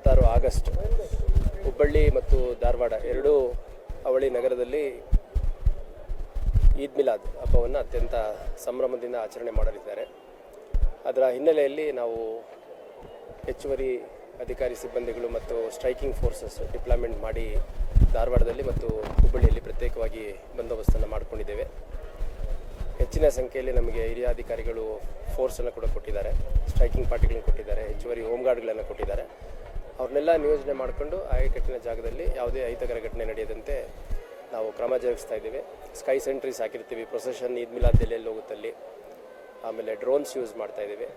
26 August Hubballi ಮತ್ತು ಧಾರವಾಡ ಎರಡೂ ಅವಳಿ ನಗರದಲ್ಲಿ ಈದ್ ಮಿಲಾದ್ ಹಬ್ಬವನ್ನು ಅತ್ಯಂತ ಸಂಭ್ರಮದಿಂದ ಆಚರಣೆ ಮಾಡಲಿದ್ದಾರೆ. ಅದರ ಹಿನ್ನೆಲೆಯಲ್ಲಿ ನಾವು ಹೆಚ್ಚುವರಿ ಅಧಿಕಾರಿ ಸಿಬ್ಬಂದಿಗಳು ಮತ್ತು ಸ್ಟ್ರೈಕಿಂಗ್ ಫೋರ್ಸಸ್ ಡಿಪ್ಲಾಯ್ಮೆಂಟ್ ಮಾಡಿ ಧಾರವಾಡದಲ್ಲಿ ಮತ್ತು ಹುಬ್ಬಳ್ಳಿಯಲ್ಲಿ ಪ್ರತ್ಯೇಕವಾಗಿ ಬಂದೋಬಸ್ತನ್ನು ಮಾಡಿಕೊಂಡಿದ್ದೇವೆ. ಹೆಚ್ಚಿನ ಸಂಖ್ಯೆಯಲ್ಲಿ ನಮಗೆ ಹಿರಿಯ ಅಧಿಕಾರಿಗಳು ಫೋರ್ಸನ್ನು ಕೂಡ ಕೊಟ್ಟಿದ್ದಾರೆ, ಸ್ಟ್ರೈಕಿಂಗ್ ಪಾರ್ಟಿಗಳನ್ನು ಕೊಟ್ಟಿದ್ದಾರೆ, ಹೆಚ್ಚುವರಿ ಹೋಮ್ ಗಾರ್ಡ್ಗಳನ್ನು ಕೊಟ್ಟಿದ್ದಾರೆ. ಅವ್ರನ್ನೆಲ್ಲ ನಿಯೋಜನೆ ಮಾಡಿಕೊಂಡು ಆಯಕಟ್ಟಿನ ಜಾಗದಲ್ಲಿ ಯಾವುದೇ ಅಹಿತಕರ ಘಟನೆ ನಡೆಯದಂತೆ ನಾವು ಕ್ರಮ ಜರುಗಿಸ್ತಾ ಇದ್ದೀವಿ. ಸ್ಕೈ ಸೆಂಟ್ರೀಸ್ ಹಾಕಿರ್ತೀವಿ, ಪ್ರೊಸೆಷನ್ ಈದ್ ಮಿಲಾದ್ ಎಲ್ಲೆಲ್ಲಿ ಹೋಗುತ್ತಲ್ಲಿ. ಆಮೇಲೆ ಡ್ರೋನ್ಸ್ ಯೂಸ್ ಮಾಡ್ತಾ ಇದ್ದೀವಿ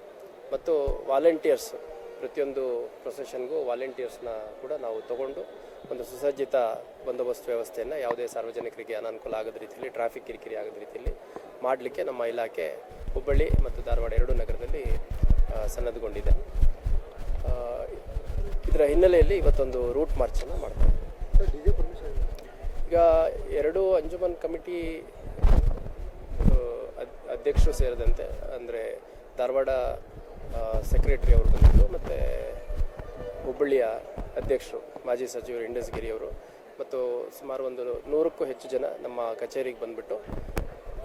ಮತ್ತು ವಾಲಂಟಿಯರ್ಸ್, ಪ್ರತಿಯೊಂದು ಪ್ರೊಸೆಷನ್ಗೂ ವಾಲಂಟಿಯರ್ಸ್ನ ಕೂಡ ನಾವು ತಗೊಂಡು ಒಂದು ಸುಸಜ್ಜಿತ ಬಂದೋಬಸ್ತ್ ವ್ಯವಸ್ಥೆಯನ್ನು ಯಾವುದೇ ಸಾರ್ವಜನಿಕರಿಗೆ ಅನಾನುಕೂಲ ಆಗದ ರೀತಿಯಲ್ಲಿ, ಟ್ರಾಫಿಕ್ ಕಿರಿಕಿರಿ ಆಗದ ರೀತಿಯಲ್ಲಿ ಮಾಡಲಿಕ್ಕೆ ನಮ್ಮ ಇಲಾಖೆ ಹುಬ್ಬಳ್ಳಿ ಮತ್ತು ಧಾರವಾಡ ಎರಡೂ ನಗರದಲ್ಲಿ ಸನ್ನದ್ಧಗೊಂಡಿದೆ. ಇದರ ಹಿನ್ನೆಲೆಯಲ್ಲಿ ಇವತ್ತೊಂದು ರೂಟ್ ಮಾರ್ಚನ್ನು ಮಾಡ್ತಾರೆ. ಈಗ ಎರಡೂ ಅಂಜುಮನ್ ಕಮಿಟಿ ಅಧ್ಯಕ್ಷರು ಸೇರಿದಂತೆ, ಅಂದರೆ ಧಾರವಾಡ ಸೆಕ್ರೆಟರಿ ಅವರು ಬಂದಿದ್ದು ಮತ್ತು ಹುಬ್ಬಳ್ಳಿಯ ಅಧ್ಯಕ್ಷರು ಮಾಜಿ ಸಚಿವರು ಇಂಡಸ್ಗಿರಿ ಅವರು ಮತ್ತು ಸುಮಾರು ಒಂದು 100ಕ್ಕೂ ಹೆಚ್ಚು ಜನ ನಮ್ಮ ಕಚೇರಿಗೆ ಬಂದುಬಿಟ್ಟು,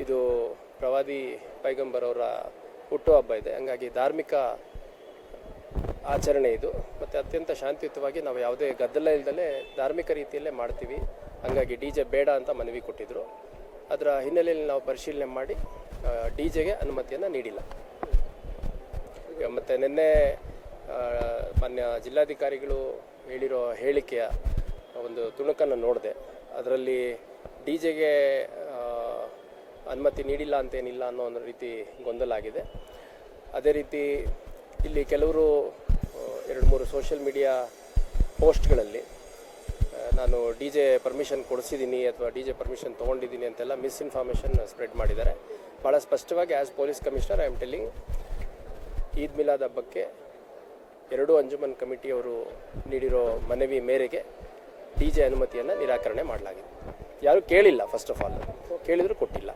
ಇದು ಪ್ರವಾದಿ ಪೈಗಂಬರ್ ಅವರ ಹುಟ್ಟುಹಬ್ಬ ಇದೆ, ಹಂಗಾಗಿ ಧಾರ್ಮಿಕ ಆಚರಣೆ ಇದು ಮತ್ತು ಅತ್ಯಂತ ಶಾಂತಿಯುತವಾಗಿ ನಾವು ಯಾವುದೇ ಗದ್ದಲ ಇಲ್ಲದಲೇ ಧಾರ್ಮಿಕ ರೀತಿಯಲ್ಲೇ ಮಾಡ್ತೀವಿ, ಹಂಗಾಗಿ DJ ಬೇಡ ಅಂತ ಮನವಿ ಕೊಟ್ಟಿದ್ದರು. ಅದರ ಹಿನ್ನೆಲೆಯಲ್ಲಿ ನಾವು ಪರಿಶೀಲನೆ ಮಾಡಿ DJಗೆ ಅನುಮತಿಯನ್ನು ನೀಡಿಲ್ಲ. ಮತ್ತು ನಿನ್ನೆ ಮಾನ್ಯ ಜಿಲ್ಲಾಧಿಕಾರಿಗಳು ಹೇಳಿರೋ ಹೇಳಿಕೆಯ ಒಂದು ತುಣುಕನ್ನು ನೋಡಿದೆ. ಅದರಲ್ಲಿ DJಗೆ ಅನುಮತಿ ನೀಡಿಲ್ಲ ಅಂತೇನಿಲ್ಲ ಅನ್ನೋ ಒಂದು ರೀತಿ ಗೊಂದಲ ಆಗಿದೆ. ಅದೇ ರೀತಿ ಇಲ್ಲಿ ಕೆಲವರು 2-3 ಸೋಷಿಯಲ್ ಮೀಡಿಯಾ ಪೋಸ್ಟ್ಗಳಲ್ಲಿ ನಾನು DJ ಪರ್ಮಿಷನ್ ಕೊಡಿಸಿದ್ದೀನಿ ಅಥವಾ DJ ಪರ್ಮಿಷನ್ ತೊಗೊಂಡಿದ್ದೀನಿ ಅಂತೆಲ್ಲ ಮಿಸ್ಇನ್ಫಾರ್ಮೇಷನ್ ಸ್ಪ್ರೆಡ್ ಮಾಡಿದ್ದಾರೆ. ಭಾಳ ಸ್ಪಷ್ಟವಾಗಿ as police commissioner I am telling, Eid Milad ಹಬ್ಬಕ್ಕೆ ಎರಡೂ ಅಂಜುಮನ್ ಕಮಿಟಿಯವರು ನೀಡಿರೋ ಮನವಿ ಮೇರೆಗೆ DJ ಅನುಮತಿಯನ್ನು ನಿರಾಕರಣೆ ಮಾಡಲಾಗಿದೆ. ಯಾರೂ ಕೇಳಿಲ್ಲ, ಫಸ್ಟ್ ಆಫ್ ಆಲ್ ಕೇಳಿದರೂ ಕೊಟ್ಟಿಲ್ಲ.